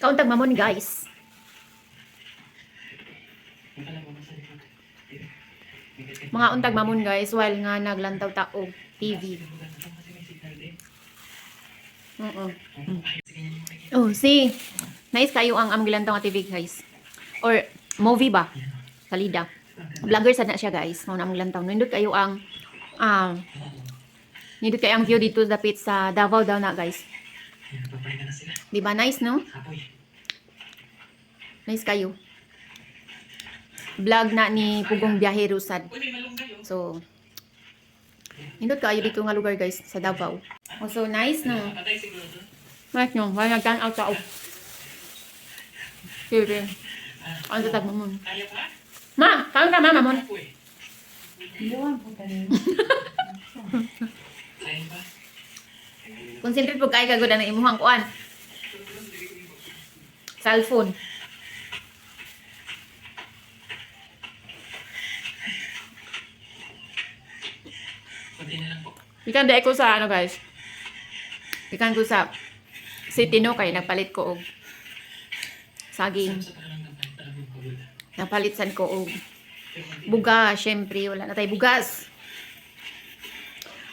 Kauntag mamon guys. Mga untag mamon guys while nga naglantaw ta og TV. Oh, see. Nice kayo ang gilantaw nga TV guys. Or movie ba? Kalida. Vlogger sad na siya guys. Mao na among lantaw. Nindot kayo ang nindot kayo ang view dito dapit sa Davao daw na guys. Di ba nice no? Nice kayo. Vlog na ni Pugong Biyahero sad. So, nindot kayo dito nga lugar guys sa Davao. Oh, so nice no. Nice no. Wala nagtan out sa sige. Ano tatag mo mun? Ma, kaon ka mama mon. Iwan po tayo. Concentrate po kayo kagod na imuhang kuan. Cellphone. Ikan di ko sa ano guys. Ikan ko sa City no kay nagpalit ko og saging. Napalitsan ko og bugas, syempre wala na tay bugas.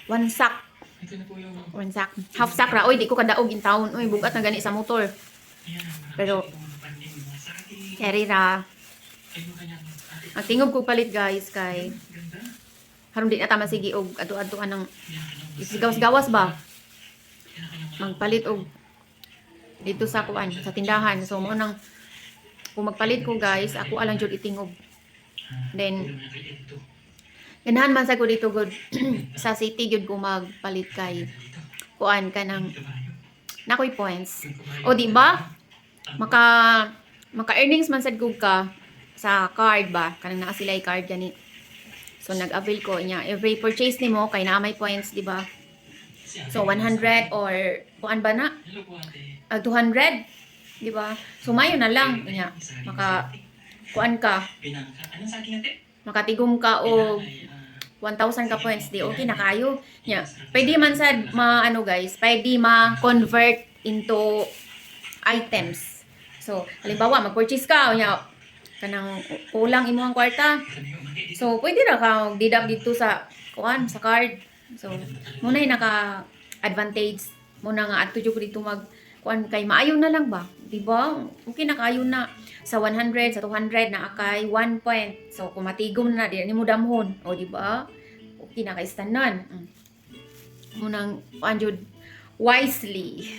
One sack. Half sack ra. Oy, di ko kadaog in town. Oy, bugat na gani sa motor. Pero carry ra. Ang tingog ko palit guys kay haron di na tama sige og adu-aduan ng isigawas-gawas ba. Magpalit og dito sa kuan sa tindahan. So mo nang kung magpalit ko guys, ako alang jud itingog. Then ganahan man sa ko dito good sa city gyud ko magpalit kay kuan ka ng nakoy points. O di ba? Maka earnings man sad gud ka sa card ba kanang naa sila card gani. So nag-avail ko niya every purchase nimo kay naa may points di ba? So 100 or kuan ba na? 200 di ba? So mayo na lang niya maka kuan ka. Makatigom ka o 1,000 ka points di okay na kayo. Nya, pwede man sad ano guys, pwede ma-convert into items. So, halimbawa mag-purchase ka nya kanang kulang imong kwarta. So, pwede ra ka deduct dito sa kuan sa card. So, muna naka advantage muna nga adto jud dito mag kuan kay maayo na lang ba? Di ba? Okay na kayo na sa 100 sa 200 na akay 1 point. So kung matigom na di mo damhon, o di ba? Okay na kay stanan. Munang kuan jud wisely.